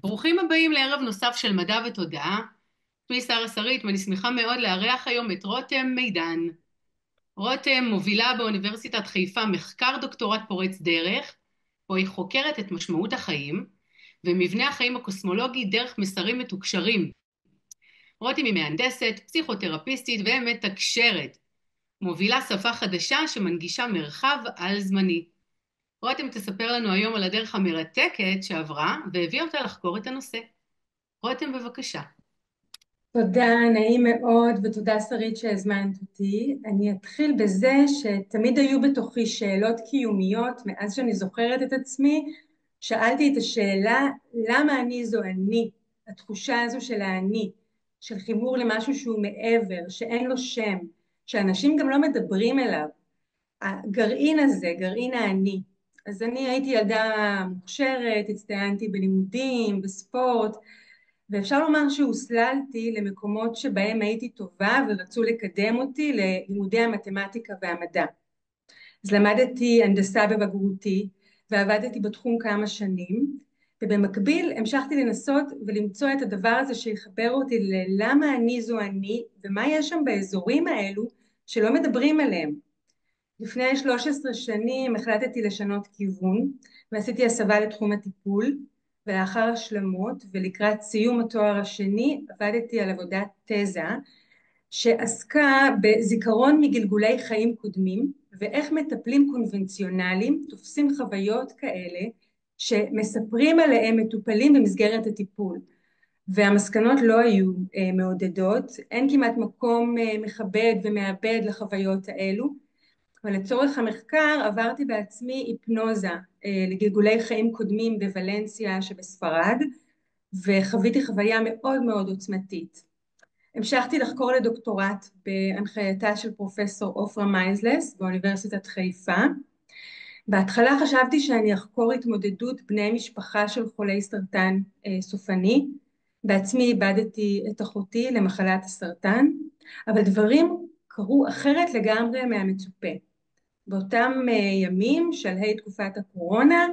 ברוכים הבאים לערב נוסף של מדע ותודעה. שמי שרה שרית ואני שמחה מאוד לארח היום את רותם מידן. רותם מובילה באוניברסיטת חיפה מחקר דוקטורט פורץ דרך, בו היא חוקרת את משמעות החיים ומבנה החיים הקוסמולוגי דרך מסרים מתוקשרים. רותם היא מהנדסת, פסיכותרפיסטית ומתקשרת, מובילה שפה חדשה שמנגישה מרחב על זמני. רותם תספר לנו היום על הדרך המרתקת שעברה והביאה אותה לחקור את הנושא. רותם, בבקשה. תודה, נעים מאוד, ותודה שרית שהזמנת אותי. אני אתחיל בזה שתמיד היו בתוכי שאלות קיומיות מאז שאני זוכרת את עצמי. שאלתי את השאלה, למה אני זו אני? התחושה הזו של האני, של חיבור למשהו שהוא מעבר, שאין לו שם, שאנשים גם לא מדברים אליו. הגרעין הזה, גרעין האני. אז אני הייתי ילדה מוכשרת, הצטיינתי בלימודים, בספורט, ואפשר לומר שהוסללתי למקומות שבהם הייתי טובה ורצו לקדם אותי ללימודי המתמטיקה והמדע. אז למדתי הנדסה בבגרותי ועבדתי בתחום כמה שנים, ובמקביל המשכתי לנסות ולמצוא את הדבר הזה שיחבר אותי ללמה אני זו אני ומה יש שם באזורים האלו שלא מדברים עליהם. לפני 13 שנים החלטתי לשנות כיוון ועשיתי הסבה לתחום הטיפול, ולאחר השלמות ולקראת סיום התואר השני עבדתי על עבודת תזה שעסקה בזיכרון מגלגולי חיים קודמים ואיך מטפלים קונבנציונליים תופסים חוויות כאלה שמספרים עליהם מטופלים במסגרת הטיפול. והמסקנות לא היו מעודדות, אין כמעט מקום מכבד ומעבד לחוויות האלו, אבל לצורך המחקר עברתי בעצמי היפנוזה לגלגולי חיים קודמים בוולנסיה שבספרד, וחוויתי חוויה מאוד מאוד עוצמתית. המשכתי לחקור לדוקטורט בהנחייתה של פרופסור עופרה מיינזלס באוניברסיטת חיפה. בהתחלה חשבתי שאני אחקור התמודדות בני משפחה של חולי סרטן סופני. בעצמי איבדתי את אחותי למחלת הסרטן, אבל דברים קרו אחרת לגמרי מהמצופה. באותם ימים, שלהי תקופת הקורונה,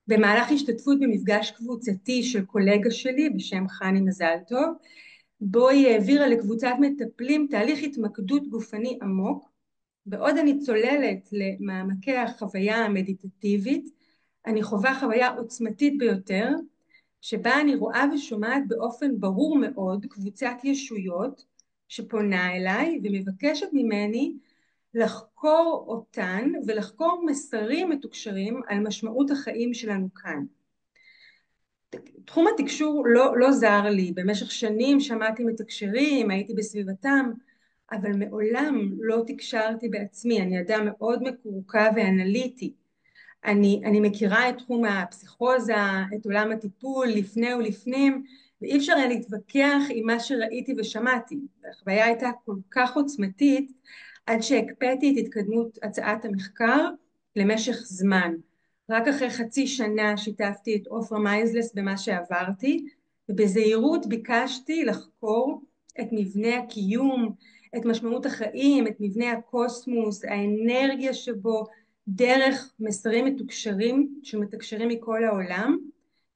במהלך השתתפות במפגש קבוצתי של קולגה שלי בשם חני מזל טוב, בו היא העבירה לקבוצת מטפלים תהליך התמקדות גופני עמוק, בעוד אני צוללת למעמקי החוויה המדיטטיבית, אני חווה חוויה עוצמתית ביותר, שבה אני רואה ושומעת באופן ברור מאוד קבוצת ישויות שפונה אליי ומבקשת ממני לחקור אותן ולחקור מסרים מתוקשרים על משמעות החיים שלנו כאן. תחום התקשור לא זר לי, במשך שנים שמעתי מתקשרים, הייתי בסביבתם, אבל מעולם לא תקשרתי בעצמי. אני אדם מאוד מקורקע ואנליטי. אני מכירה את תחום הפסיכוזה, את עולם הטיפול לפני ולפנים, ואי אפשר היה להתווכח עם מה שראיתי ושמעתי. החוויה הייתה כל כך עוצמתית, עד שהקפאתי את התקדמות הצעת המחקר למשך זמן. רק אחרי חצי שנה שיתפתי את עופרה מיינזלס במה שעברתי, ובזהירות ביקשתי לחקור את מבנה הקיום, את משמעות החיים, את מבנה הקוסמוס, האנרגיה שבו, דרך מסרים מתוקשרים שמתקשרים מכל העולם,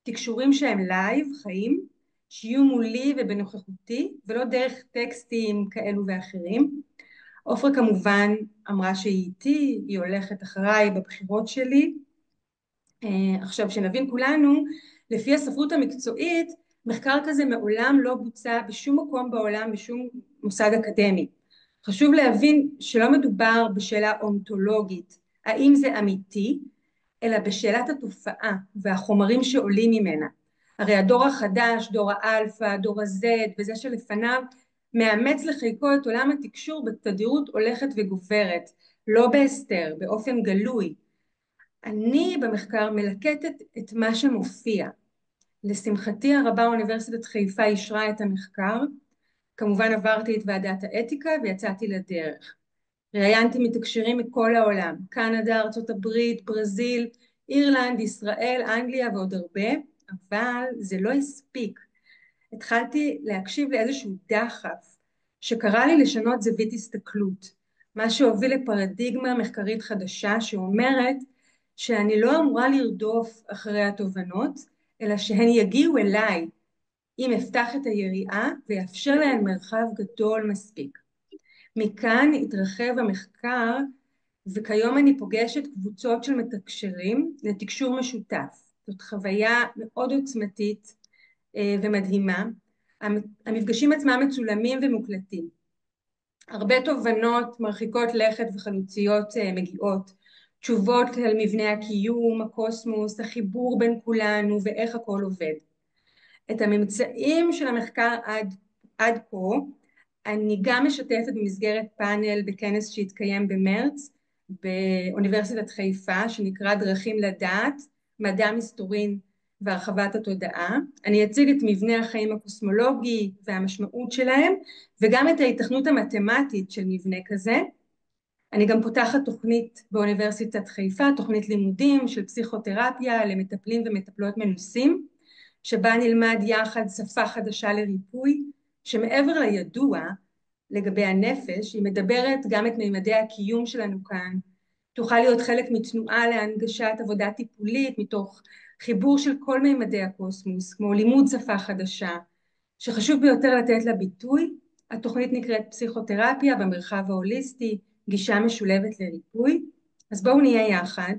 תקשורים שהם לייב, חיים, שיהיו מולי ובנוכחותי, ולא דרך טקסטים כאלו ואחרים. עופרה כמובן אמרה שהיא איתי, היא הולכת אחריי בבחירות שלי. עכשיו שנבין כולנו, לפי הספרות המקצועית, מחקר כזה מעולם לא בוצע בשום מקום בעולם, בשום מוסד אקדמי. חשוב להבין שלא מדובר בשאלה אונתולוגית, האם זה אמיתי, אלא בשאלת התופעה והחומרים שעולים ממנה. הרי הדור החדש, דור האלפא, דור הזד וזה שלפניו, מאמץ לחיקו את עולם התקשור בתדירות הולכת וגוברת, לא בהסתר, באופן גלוי. אני במחקר מלקטת את מה שמופיע. לשמחתי הרבה אוניברסיטת חיפה אישרה את המחקר, כמובן עברתי את ועדת האתיקה ויצאתי לדרך. ראיינתי מתקשרים מכל העולם, קנדה, ארצות הברית, ברזיל, אירלנד, ישראל, אנגליה ועוד הרבה, אבל זה לא הספיק. התחלתי להקשיב לאיזשהו דחף שקרא לי לשנות זווית הסתכלות, מה שהוביל לפרדיגמה מחקרית חדשה שאומרת שאני לא אמורה לרדוף אחרי התובנות, אלא שהן יגיעו אליי אם אפתח את היריעה ויאפשר להן מרחב גדול מספיק. מכאן התרחב המחקר, וכיום אני פוגשת קבוצות של מתקשרים לתקשור משותף. זאת חוויה מאוד עוצמתית ומדהימה. המפגשים עצמם מצולמים ומוקלטים. הרבה תובנות מרחיקות לכת וחלוציות מגיעות, תשובות על מבנה הקיום, הקוסמוס, החיבור בין כולנו ואיך הכל עובד. את הממצאים של המחקר עד כה אני גם משתפת במסגרת פאנל בכנס שהתקיים במרץ באוניברסיטת חיפה, שנקרא דרכים לדעת, מדע מסתורין והרחבת התודעה. אני אציג את מבנה החיים הקוסמולוגי והמשמעות שלהם, וגם את ההיתכנות המתמטית של מבנה כזה. אני גם פותחת תוכנית באוניברסיטת חיפה, תוכנית לימודים של פסיכותרפיה למטפלים ומטפלות מנוסים, שבה נלמד יחד שפה חדשה לריפוי, שמעבר לידוע לגבי הנפש, היא מדברת גם את מימדי הקיום שלנו כאן, תוכל להיות חלק מתנועה להנגשת עבודה טיפולית, מתוך חיבור של כל מימדי הקוסמוס, כמו לימוד שפה חדשה, שחשוב ביותר לתת לה ביטוי. התוכנית נקראת פסיכותרפיה במרחב ההוליסטי, גישה משולבת לריפוי. אז בואו נהיה יחד,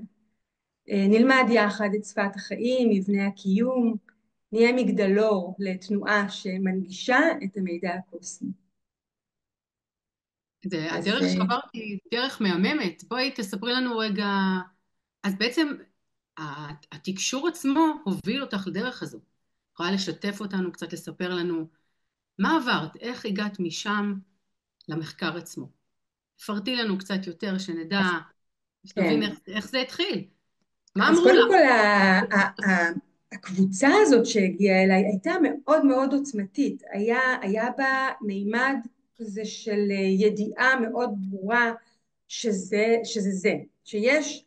נלמד יחד את שפת החיים, מבנה הקיום, נהיה מגדלור לתנועה שמנגישה את המידע הקוסמי. אז הדרך שעברתי היא דרך מהממת. בואי תספרי לנו רגע, אז בעצם התקשור עצמו הוביל אותך לדרך הזו. יכולה לשתף אותנו, קצת לספר לנו מה עברת, איך הגעת משם למחקר עצמו. פרטי לנו קצת יותר, שנדע, אז כן. שנבין איך זה התחיל. מה אז אמרו קודם כל לך? הקבוצה הזאת שהגיעה אליי הייתה מאוד מאוד עוצמתית, היה בה מימד כזה של ידיעה מאוד ברורה שזה, שיש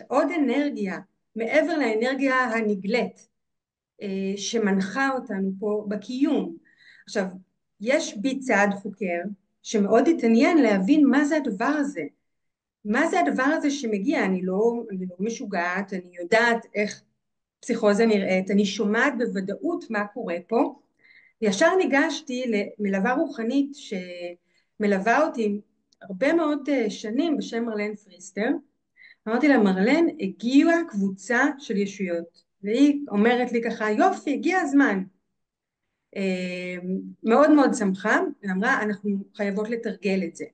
עוד אנרגיה מעבר לאנרגיה הנגלית שמנחה אותנו פה בקיום. עכשיו, יש בי צד חוקר שמאוד התעניין להבין מה זה הדבר הזה, מה זה הדבר הזה שמגיע. אני לא משוגעת, אני יודעת איך פסיכוזה נראית, אני שומעת בוודאות מה קורה פה. ישר ניגשתי למלווה רוחנית שמלווה אותי הרבה מאוד שנים בשם מרלן פריסטר. אמרתי לה, מרלן, הגיעה קבוצה של ישויות, והיא אומרת לי ככה, יופי, הגיע הזמן. מאוד מאוד שמחה, ואמרה, אנחנו חייבות לתרגל את זה.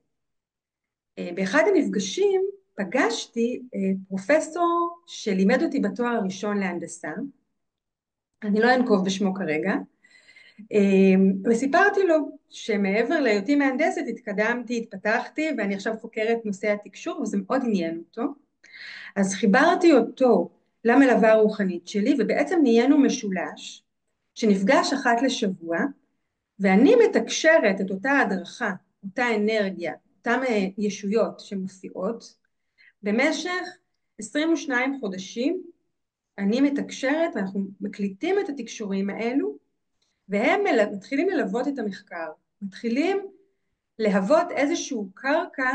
באחד המפגשים פגשתי פרופסור שלימד אותי בתואר הראשון להנדסה, אני לא אנקוב בשמו כרגע, וסיפרתי לו שמעבר להיותי מהנדסת התקדמתי, התפתחתי, ואני עכשיו חוקרת נושא התקשור, וזה מאוד עניין אותו. אז חיברתי אותו למלווה הרוחנית שלי, ובעצם נהיינו משולש שנפגש אחת לשבוע, ואני מתקשרת את אותה הדרכה, אותה אנרגיה, אותם ישויות שמופיעות, במשך 22 חודשים אני מתקשרת ואנחנו מקליטים את התקשורים האלו, והם מתחילים ללוות את המחקר, מתחילים להוות איזשהו קרקע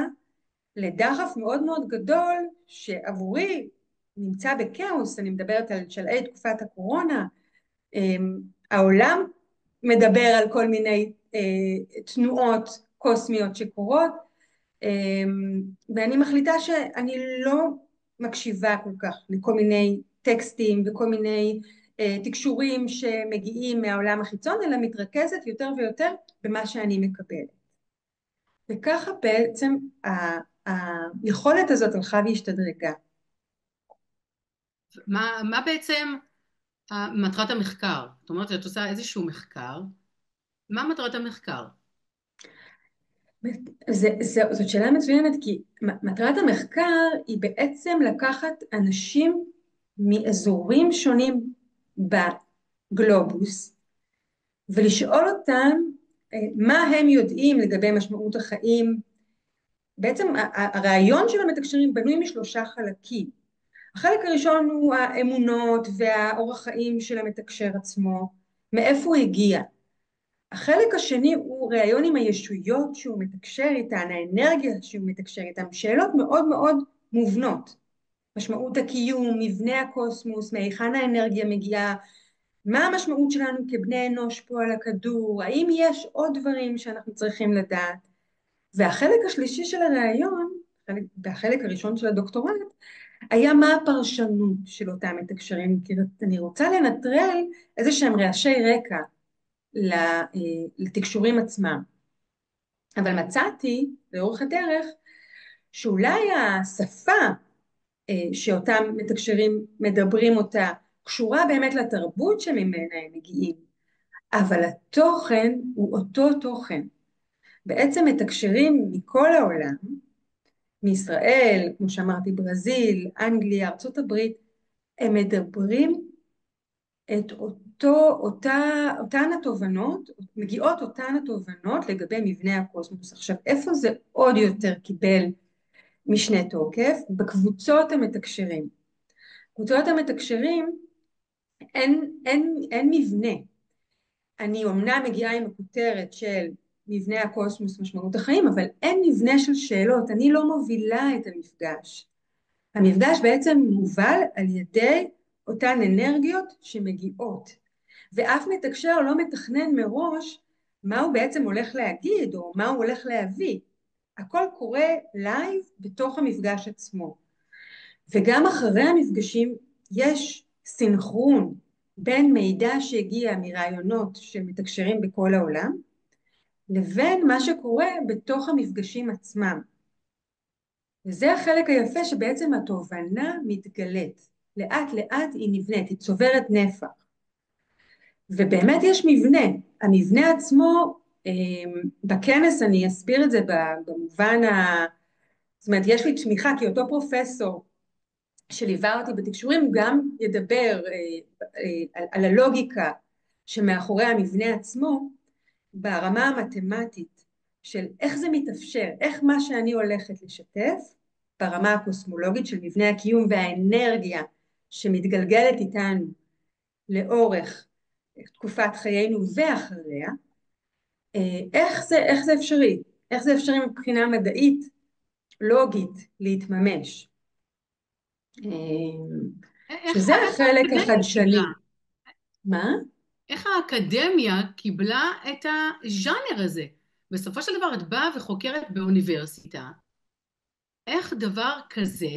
לדחף מאוד מאוד גדול שעבורי נמצא בכאוס. אני מדברת על שלהי תקופת הקורונה, העולם מדבר על כל מיני תנועות קוסמיות שקורות, ואני מחליטה שאני לא מקשיבה כל כך לכל מיני טקסטים וכל מיני תקשורים שמגיעים מהעולם החיצון, אלא מתרכזת יותר ויותר במה שאני מקבלת. וככה בעצם היכולת הזאת הלכה והשתדרגה. מה בעצם מטרת המחקר? זאת אומרת, את עושה איזשהו מחקר, מה מטרת המחקר? זאת שאלה מצוינת, כי מטרת המחקר היא בעצם לקחת אנשים מאזורים שונים בגלובוס ולשאול אותם מה הם יודעים לגבי משמעות החיים. בעצם הרעיון של המתקשרים בנוי משלושה חלקים. החלק הראשון הוא האמונות והאורח חיים של המתקשר עצמו, מאיפה הוא הגיע. החלק השני הוא ראיון עם הישויות שהוא מתקשר איתן, האנרגיה שהוא מתקשר איתן, שאלות מאוד מאוד מובנות. משמעות הקיום, מבנה הקוסמוס, מהיכן האנרגיה מגיעה, מה המשמעות שלנו כבני אנוש פה על הכדור, האם יש עוד דברים שאנחנו צריכים לדעת. והחלק השלישי של הראיון, בחלק הראשון של הדוקטורט, היה מה הפרשנות של אותם מתקשרים, כי אני רוצה לנטרל איזה שהם רעשי רקע לתקשורים עצמם. אבל מצאתי לאורך הדרך שאולי השפה שאותם מתקשרים מדברים אותה קשורה באמת לתרבות שממנה הם מגיעים, אבל התוכן הוא אותו תוכן. בעצם מתקשרים מכל העולם, מישראל, כמו שאמרתי, ברזיל, אנגליה, ארצות הברית, הם מדברים את אותן התובנות, מגיעות אותן התובנות לגבי מבנה הקוסמוס. עכשיו, איפה זה עוד יותר קיבל משנה תוקף? בקבוצות המתקשרים. קבוצות המתקשרים אין מבנה. אני אומנם מגיעה עם הכותרת של מבנה הקוסמוס משמעות החיים, אבל אין מבנה של שאלות, אני לא מובילה את המפגש. המפגש בעצם מובל על ידי אותן אנרגיות שמגיעות, ואף מתקשר לא מתכנן מראש מה הוא בעצם הולך להגיד או מה הוא הולך להביא. הכל קורה לייב בתוך המפגש עצמו. וגם אחרי המפגשים יש סינכרון בין מידע שהגיע מרעיונות שמתקשרים בכל העולם, לבין מה שקורה בתוך המפגשים עצמם. וזה החלק היפה שבעצם התובנה מתגלית. לאט לאט היא נבנית, היא צוברת נפח. ובאמת יש מבנה. המבנה עצמו, בכנס אני אסביר את זה במובן זאת אומרת, יש לי תמיכה, כי אותו פרופסור שליווה אותי בתקשורים גם ידבר על הלוגיקה שמאחורי המבנה עצמו ברמה המתמטית של איך זה מתאפשר, איך מה שאני הולכת לשתף ברמה הקוסמולוגית של מבנה הקיום והאנרגיה שמתגלגלת איתנו לאורך תקופת חיינו ואחריה, איך זה אפשרי, איך זה אפשרי מבחינה מדעית, לוגית, להתממש. שזה איך החלק האקדמיה קיבלה? החדשני. מה? איך האקדמיה קיבלה את הז'אנר הזה? בסופו של דבר את באה וחוקרת באוניברסיטה. איך דבר כזה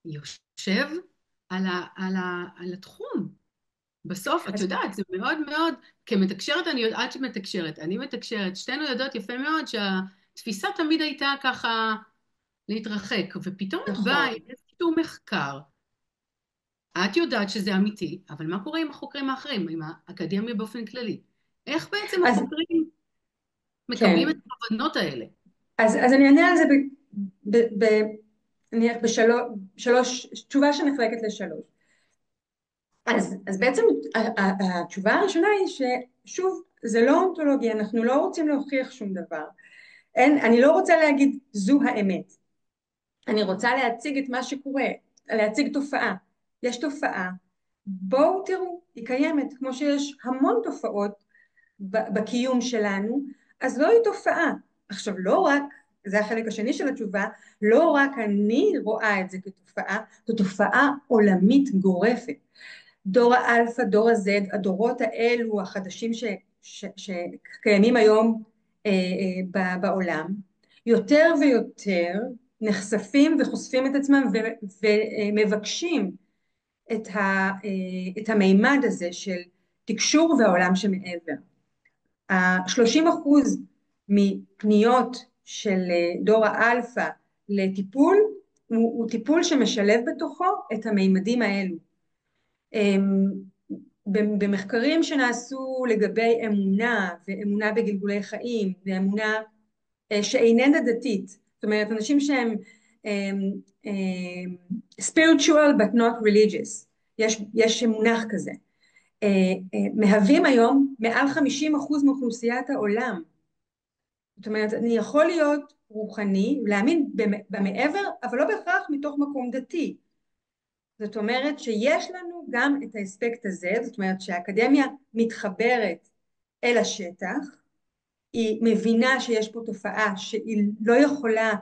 יושב על התחום? בסוף, את אז, יודעת, זה מאוד מאוד, כמתקשרת אני יודעת שמתקשרת, אני מתקשרת, שתינו יודעות יפה מאוד שהתפיסה תמיד הייתה ככה להתרחק, ופתאום את באה עם נכון. איזשהו מחקר, את יודעת שזה אמיתי, אבל מה קורה עם החוקרים האחרים, עם האקדמיה באופן כללי? איך בעצם אז החוקרים מקבלים את כן, ההבנות האלה? אז אני אענה על זה נניח בשלוש, תשובה שנחלקת לשלוש. אז בעצם התשובה הראשונה היא ששוב, זה לא אונתולוגיה, אנחנו לא רוצים להוכיח שום דבר. אני לא רוצה להגיד זו האמת, אני רוצה להציג את מה שקורה, להציג תופעה. יש תופעה, בואו תראו, היא קיימת, כמו שיש המון תופעות בקיום שלנו, אז לא היא תופעה. עכשיו לא רק, זה החלק השני של התשובה, לא רק אני רואה את זה כתופעה, זו תופעה עולמית גורפת. דור האלפא, דור הזד, הדורות האלו החדשים שקיימים היום בעולם, יותר ויותר נחשפים וחושפים את עצמם ומבקשים את המימד הזה של תקשור והעולם שמעבר. 30% מפניות של דור האלפא לטיפול הוא טיפול שמשלב בתוכו את המימדים האלו. במחקרים שנעשו לגבי אמונה ואמונה בגלגולי חיים ואמונה שאיננה דתית, זאת אומרת אנשים שהם spiritual but not religious, יש מונח כזה, מהווים היום מעל 50% מאוכלוסיית העולם. זאת אומרת, אני יכול להיות רוחני, להאמין במעבר, אבל לא בהכרח מתוך מקום דתי. זאת אומרת שיש לנו גם את האספקט הזה, זאת אומרת שהאקדמיה מתחברת אל השטח, היא מבינה שיש פה תופעה שהיא לא יכולה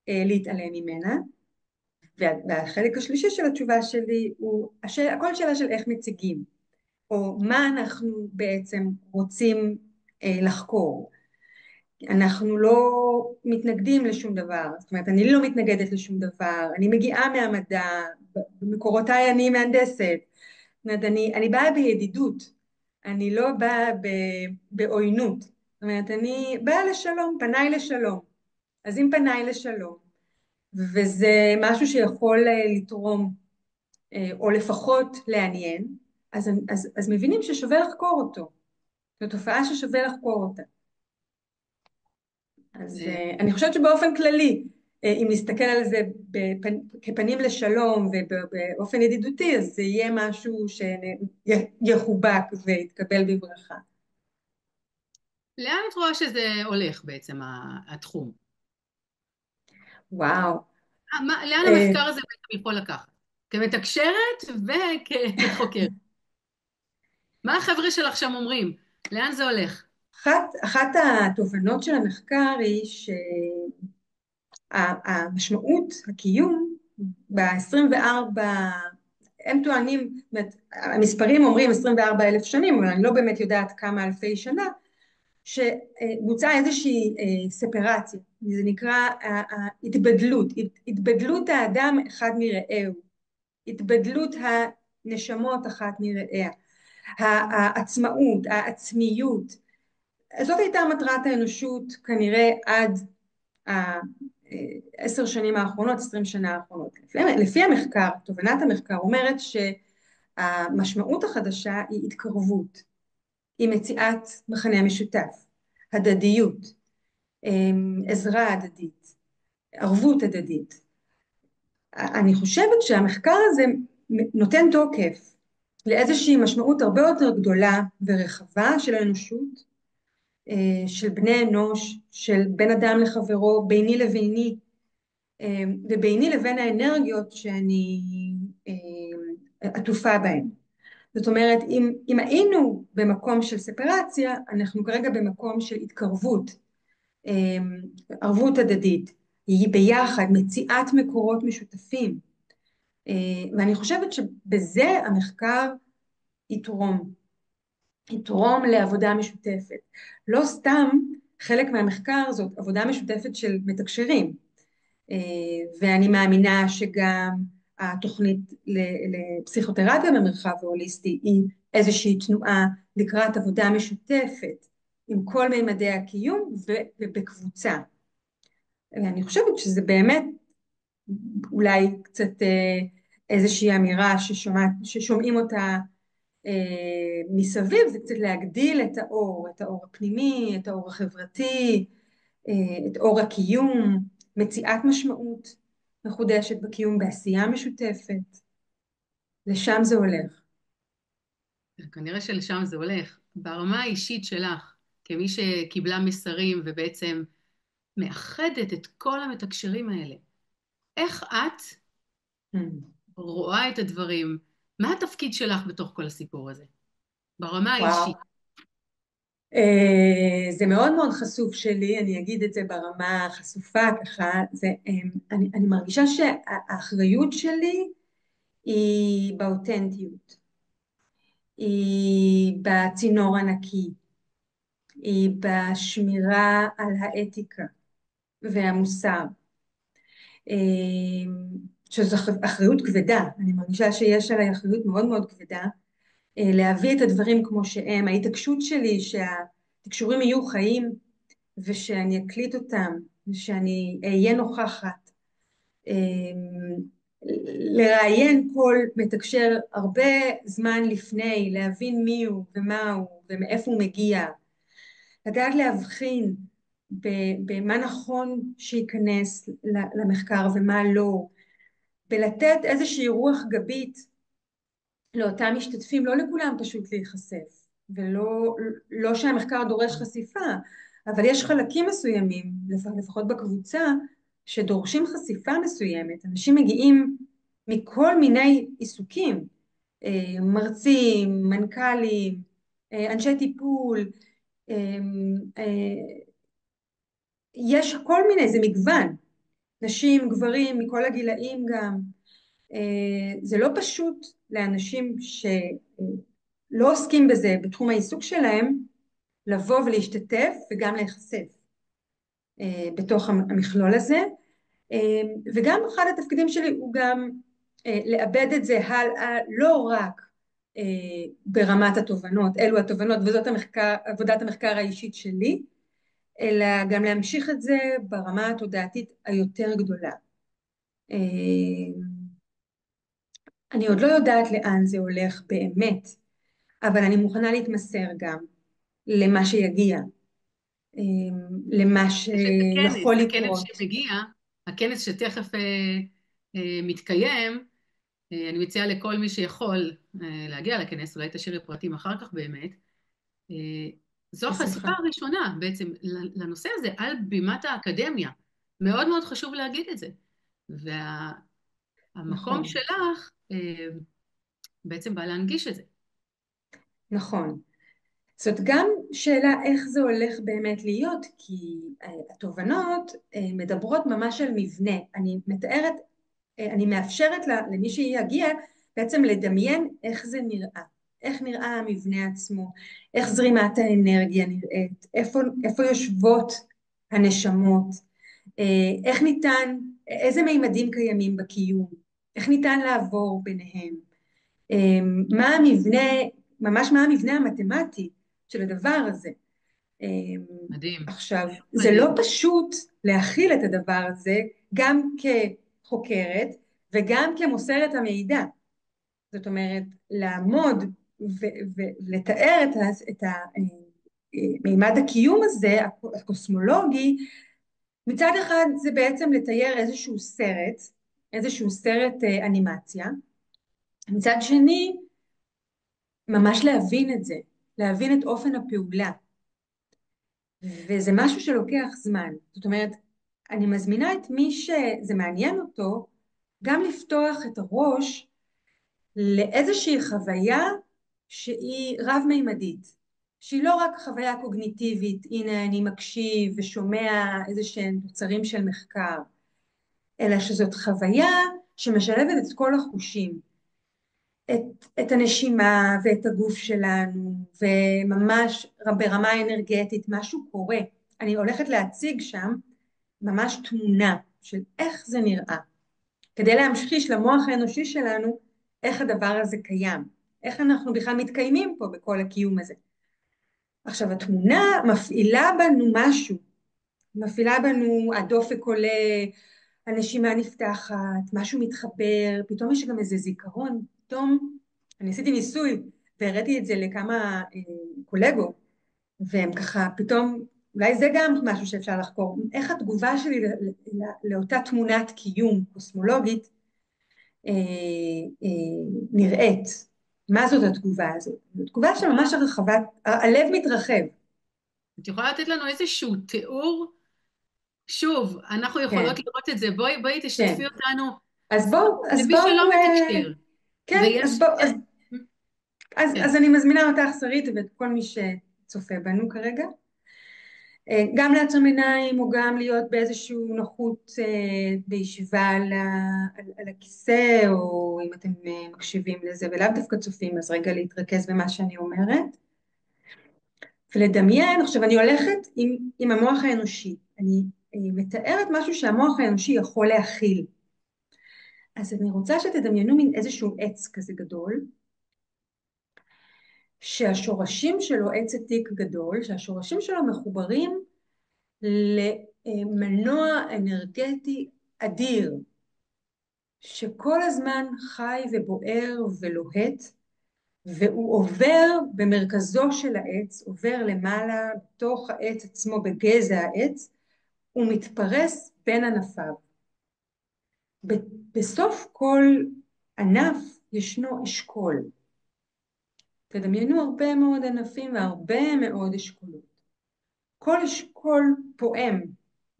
להתעלם ממנה, והחלק השלישי של התשובה שלי הוא הכל שאלה של איך מציגים, או מה אנחנו בעצם רוצים לחקור. אנחנו לא מתנגדים לשום דבר, זאת אומרת, אני לא מתנגדת לשום דבר, אני מגיעה מהמדע, במקורותיי אני מהנדסת, זאת אומרת, אני באה בידידות, אני לא באה בעוינות, זאת אומרת, אני באה לשלום, פניי לשלום, אז אם פניי לשלום, וזה משהו שיכול לתרום, או לפחות לעניין, אז מבינים ששווה לחקור אותו, זו תופעה ששווה לחקור אותה. אז אה, אני חושבת שבאופן כללי, אם נסתכל על זה כפנים לשלום ובאופן ידידותי, אז זה יהיה משהו שיחובק ויתקבל בברכה. לאן את רואה שזה הולך בעצם, התחום? וואו. לאן אה, המחקר הזה בעצם יכול לקחת? כמתקשרת וכחוקרת. מה החבר'ה שלך שם אומרים? לאן זה הולך? אחת התובנות של המחקר היא שהמשמעות, הקיום, ב-24, הם טוענים, זאת אומרת, המספרים אומרים 24,000 שנים, אבל אני לא באמת יודעת כמה אלפי שנה, שבוצעה איזושהי ספרציה, זה נקרא התבדלות, התבדלות האדם אחד מרעהו, התבדלות הנשמות אחת מרעיה, העצמאות, העצמיות, זאת הייתה מטרת האנושות כנראה עד 10 שנים האחרונות, 20 שנה האחרונות. לפי המחקר, תובנת המחקר אומרת שהמשמעות החדשה היא התקרבות, היא מציאת מכנה משותף, הדדיות, עזרה הדדית, ערבות הדדית. אני חושבת שהמחקר הזה נותן תוקף לאיזושהי משמעות הרבה יותר גדולה ורחבה של האנושות, של בני אנוש, של בין אדם לחברו, ביני לביני, וביני לבין האנרגיות שאני עטופה בהן. זאת אומרת, אם היינו במקום של ספרציה, אנחנו כרגע במקום של התקרבות, ערבות הדדית, היא ביחד, מציאת מקורות משותפים, ואני חושבת שבזה המחקר יתרום, יתרום לעבודה משותפת. לא סתם חלק מהמחקר זאת עבודה משותפת של מתקשרים, ואני מאמינה שגם התוכנית לפסיכותרפיה במרחב ההוליסטי היא איזושהי תנועה לקראת עבודה משותפת עם כל מימדי הקיום ובקבוצה. אני חושבת שזה באמת אולי קצת איזושהי אמירה ששומעים אותה מסביב, זה קצת להגדיל את האור הפנימי, את האור החברתי, את אור הקיום, מציאת משמעות מחודשת בקיום, בעשייה משותפת. לשם זה הולך. כנראה שלשם זה הולך. ברמה האישית שלך, כמי שקיבלה מסרים ובעצם מאחדת את כל המתקשרים האלה, איך את Hmm. רואה את הדברים? מה התפקיד שלך בתוך כל הסיפור הזה? ברמה וואו. האישית. זה מאוד מאוד חשוף שלי, אני אגיד את זה ברמה החשופה ככה, אני מרגישה שהאחריות שלי היא באותנטיות, היא בצינור הנקי, היא בשמירה על האתיקה והמוסר, שזו אחריות כבדה, אני מרגישה שיש עליי אחריות מאוד מאוד כבדה, להביא את הדברים כמו שהם, ההתעקשות שלי שהתקשורים יהיו חיים ושאני אקליט אותם ושאני אהיה נוכחת, לראיין כל מתקשר הרבה זמן לפני, להבין מי הוא ומה הוא ומאיפה הוא מגיע, לדעת להבחין במה נכון שייכנס למחקר ומה לא, ולתת איזושהי רוח גבית לאותם משתתפים, לא לכולם פשוט להיחשף, ולא לא שהמחקר דורש חשיפה, אבל יש חלקים מסוימים, לפחות בקבוצה, שדורשים חשיפה מסוימת. אנשים מגיעים מכל מיני עיסוקים, מרצים, מנכ"לים, אנשי טיפול, יש כל מיני, זה מגוון, נשים, גברים, מכל הגילאים גם, זה לא פשוט לאנשים שלא עוסקים בזה בתחום העיסוק שלהם, לבוא ולהשתתף וגם להיחשף בתוך המכלול הזה. וגם אחד התפקידים שלי הוא גם לאבד את זה הלאה, לא רק ברמת התובנות, אלו התובנות וזאת עבודת המחקר האישית שלי, אלא גם להמשיך את זה ברמה התודעתית היותר גדולה. אני עוד לא יודעת לאן זה הולך באמת, אבל אני מוכנה להתמסר גם למה שיגיע, למה יש את שיכול הכנס לקרות. שמגיע, הכנס שתכף מתקיים, אני מציעה לכל מי שיכול להגיע לכנס, אולי תשאירי פרטים אחר כך באמת. אה, זו החשיפה בשמחה. הראשונה בעצם לנושא הזה על בימת האקדמיה. מאוד מאוד חשוב להגיד את זה. והמקום נכון, שלך בעצם בא להנגיש את זה. נכון. זאת גם שאלה איך זה הולך באמת להיות, כי התובנות מדברות ממש על מבנה. אני מתארת, אני מאפשרת למי שיגיע בעצם לדמיין איך זה נראה, איך נראה המבנה עצמו, איך זרימת האנרגיה נראית, איפה יושבות הנשמות, איך ניתן, איזה מימדים קיימים בקיום, איך ניתן לעבור ביניהם, מה המבנה, ממש מה המבנה המתמטי של הדבר הזה. מדהים, עכשיו, זה לא מדהים. פשוט להכיל את הדבר הזה גם כחוקרת וגם כמוסרת המידע. זאת אומרת, לעמוד ולתאר את מימד הקיום הזה, הקוסמולוגי, מצד אחד זה בעצם לתאר איזשהו סרט אנימציה, מצד שני ממש להבין את זה, להבין את אופן הפעולה, וזה משהו שלוקח זמן. זאת אומרת, אני מזמינה את מי שזה מעניין אותו, גם לפתוח את הראש לאיזושהי חוויה שהיא רב-מימדית, שהיא לא רק חוויה קוגניטיבית, הנה אני מקשיב ושומע איזה שהם תוצרים של מחקר, אלא שזאת חוויה שמשלבת את כל החושים, את הנשימה ואת הגוף שלנו, וממש ברמה האנרגטית משהו קורה. אני הולכת להציג שם ממש תמונה של איך זה נראה, כדי להמחיש למוח האנושי שלנו איך הדבר הזה קיים, איך אנחנו בכלל מתקיימים פה בכל הקיום הזה. עכשיו התמונה מפעילה בנו משהו, מפעילה בנו, הדופק עולה, הנשימה נפתחת, משהו מתחבר, פתאום יש גם איזה זיכרון, פתאום אני עשיתי ניסוי והראיתי את זה לכמה קולגות, והם ככה פתאום, אולי זה גם משהו שאפשר לחקור, איך התגובה שלי לאותה תמונת קיום קוסמולוגית נראית, מה זאת התגובה הזאת? זו תגובה שממש הרחבת, הלב מתרחב, את יכולה לתת לנו איזשהו תיאור? שוב, אנחנו כן, יכולות לראות את זה. בואי כן. תשתפי אותנו. אז למי שלא בואו, מתקשר. כן, ויש... כן. אז אני מזמינה אותך שרית ואת כל מי שצופה בנו כרגע, גם לעצום עיניים או גם להיות באיזושהי נוחות בישיבה על הכיסא, או אם אתם מקשיבים לזה ולאו דווקא צופים אז רגע להתרכז במה שאני אומרת ולדמיין. עכשיו אני הולכת עם המוח האנושי, אני מתארת משהו שהמוח האנושי יכול להכיל. אז אני רוצה שתדמיינו מין איזשהו עץ כזה גדול, שהשורשים שלו, עץ עתיק גדול, שהשורשים שלו מחוברים למנוע אנרגטי אדיר, שכל הזמן חי ובוער ולוהט, והוא עובר במרכזו של העץ, עובר למעלה בתוך העץ עצמו, בגזע העץ, הוא מתפרס בין ענפיו. בסוף כל ענף ישנו אשכול. תדמיינו הרבה מאוד ענפים והרבה מאוד אשכולות. כל אשכול פועם,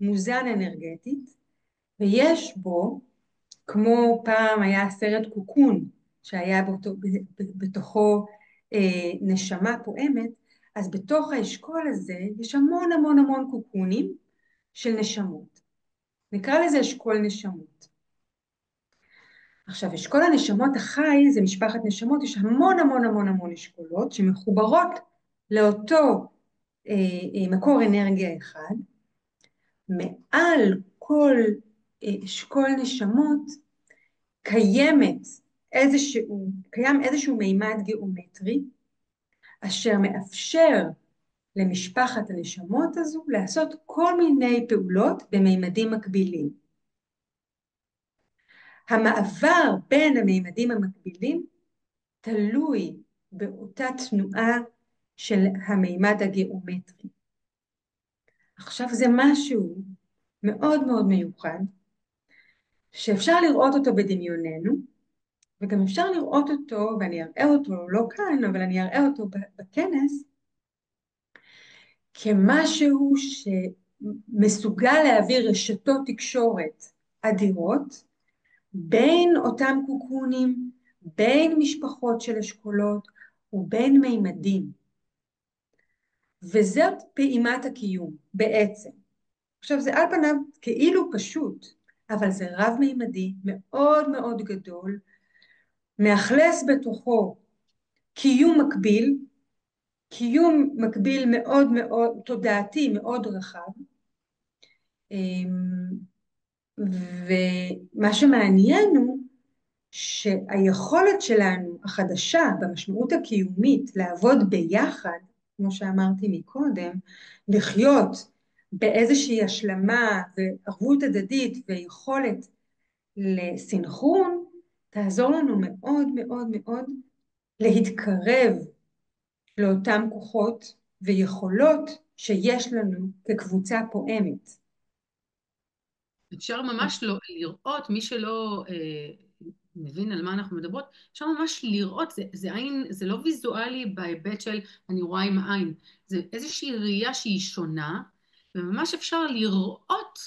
מוזן אנרגטית, ויש בו, כמו פעם היה סרט קוקון, שהיה בתוכו נשמה פועמת, אז בתוך האשכול הזה יש המון המון המון קוקונים של נשמות. נקרא לזה אשכול נשמות. עכשיו, אשכול הנשמות החי זה משפחת נשמות, יש המון המון המון המון אשכולות שמחוברות לאותו מקור אנרגיה אחד. מעל כל אשכול נשמות קיים איזשהו מימד גיאומטרי, אשר מאפשר למשפחת הנשמות הזו לעשות כל מיני פעולות במימדים מקבילים. המעבר בין המימדים המקבילים תלוי באותה תנועה של המימד הגיאומטרי. עכשיו זה משהו מאוד מאוד מיוחד, שאפשר לראות אותו בדמיוננו, וגם אפשר לראות אותו, ואני אראה אותו לא כאן, אבל אני אראה אותו בכנס, כמשהו שמסוגל להעביר רשתות תקשורת אדירות, בין אותם קוקונים, בין משפחות של אשכולות, ובין מימדים. וזאת פעימת הקיום בעצם. עכשיו זה על פניו כאילו פשוט, אבל זה רב מימדי מאוד מאוד גדול, מאכלס בתוכו קיום מקביל מאוד מאוד תודעתי מאוד רחב, ומה שמעניין הוא שהיכולת שלנו החדשה במשמעות הקיומית לעבוד ביחד, כמו שאמרתי מקודם, לחיות באיזושהי השלמה וערבות הדדית ויכולת לסינכרון, תעזור לנו מאוד מאוד מאוד להתקרב לאותם כוחות ויכולות שיש לנו כקבוצה פועמת. אפשר ממש לא, לראות, מי שלא מבין על מה אנחנו מדברות, אפשר ממש לראות, זה עין, זה לא ויזואלי בהיבט של אני רואה עם העין, זה איזושהי ראייה שהיא שונה, וממש אפשר לראות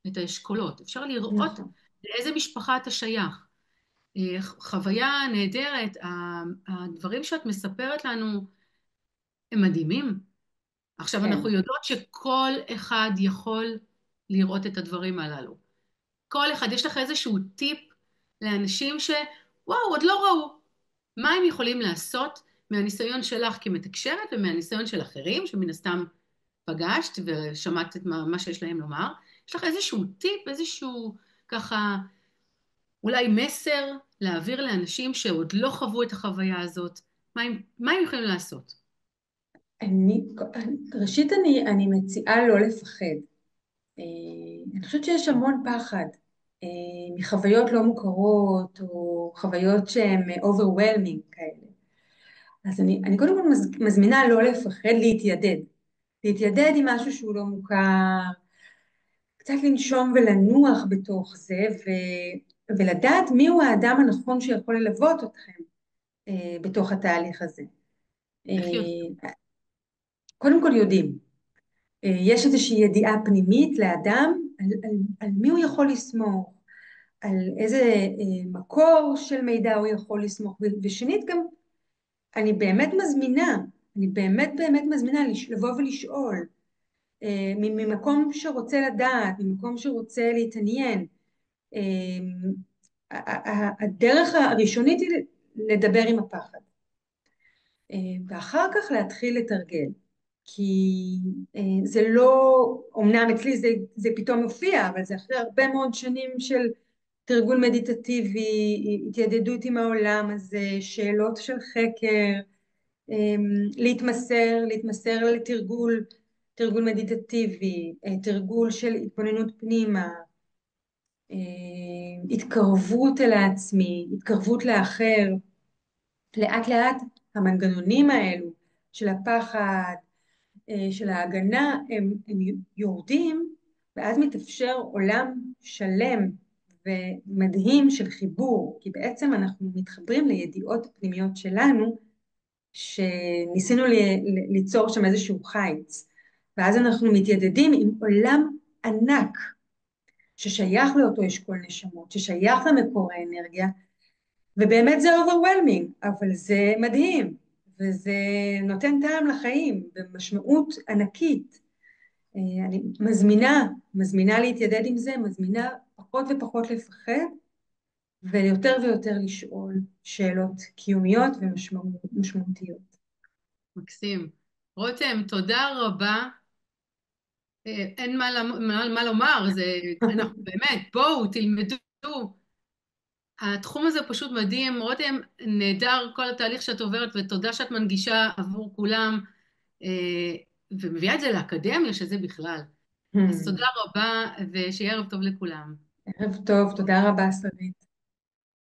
את האשכולות, אפשר לראות נכון. לאיזה משפחה אתה שייך. חוויה נהדרת, הדברים שאת מספרת לנו הם מדהימים. עכשיו כן. אנחנו יודעות שכל אחד יכול לראות את הדברים הללו. כל אחד, יש לך איזשהו טיפ לאנשים שוואו, עוד לא ראו. מה הם יכולים לעשות מהניסיון שלך כמתקשרת ומהניסיון של אחרים, שמן הסתם פגשת ושמעת את מה שיש להם לומר. יש לך איזשהו טיפ, איזשהו ככה, אולי מסר להעביר לאנשים שעוד לא חוו את החוויה הזאת. מה הם יכולים לעשות? אני, ראשית אני מציעה לא לפחד. אני חושבת שיש המון פחד מחוויות לא מוכרות או חוויות שהן overwhelming כאלה. אז אני קודם כל מזמינה לא לפחד, להתיידד עם משהו שהוא לא מוכר, קצת לנשום ולנוח בתוך זה, ולדעת מיהו האדם הנכון שיכול ללוות אתכם בתוך התהליך הזה. איך יודעים? קודם כל יודעים. יש איזושהי ידיעה פנימית לאדם על מי הוא יכול לסמוך, על איזה מקור של מידע הוא יכול לסמוך, ושנית גם אני באמת מזמינה לבוא ולשאול, ממקום שרוצה לדעת, ממקום שרוצה להתעניין. הדרך הראשונית היא לדבר עם הפחד, ואחר כך להתחיל לתרגל. כי זה לא, אמנם אצלי זה פתאום מופיע, אבל זה אחרי הרבה מאוד שנים של תרגול מדיטטיבי, התיידדות עם העולם הזה, שאלות של חקר, להתמסר תרגול מדיטטיבי, תרגול של התבוננות פנימה, התקרבות אל העצמי, התקרבות לאחר. לאט לאט המנגנונים האלו של הפחד, של ההגנה, הם יורדים, ואז מתאפשר עולם שלם ומדהים של חיבור, כי בעצם אנחנו מתחברים לידיעות הפנימיות שלנו, שניסינו ליצור שם איזשהו חיץ, ואז אנחנו מתיידדים עם עולם ענק, ששייך לאותו אשכול נשמות, ששייך למקור האנרגיה, ובאמת זה overwhelming, אבל זה מדהים, וזה נותן טעם לחיים, במשמעות ענקית. אני מזמינה להתיידד עם זה, מזמינה פחות ופחות לפחד, ויותר ויותר לשאול שאלות קיומיות ומשמעותיות. מקסים. רותם, תודה רבה. אין מה לומר, אנחנו באמת, בואו, תלמדו. התחום הזה פשוט מדהים. רותם, נהדר כל התהליך שאת עוברת, ותודה שאת מנגישה עבור כולם, אה, ומביאה את זה לאקדמיה, שזה בכלל. אז תודה רבה, ושיהיה ערב טוב לכולם. ערב טוב, תודה רבה שרית.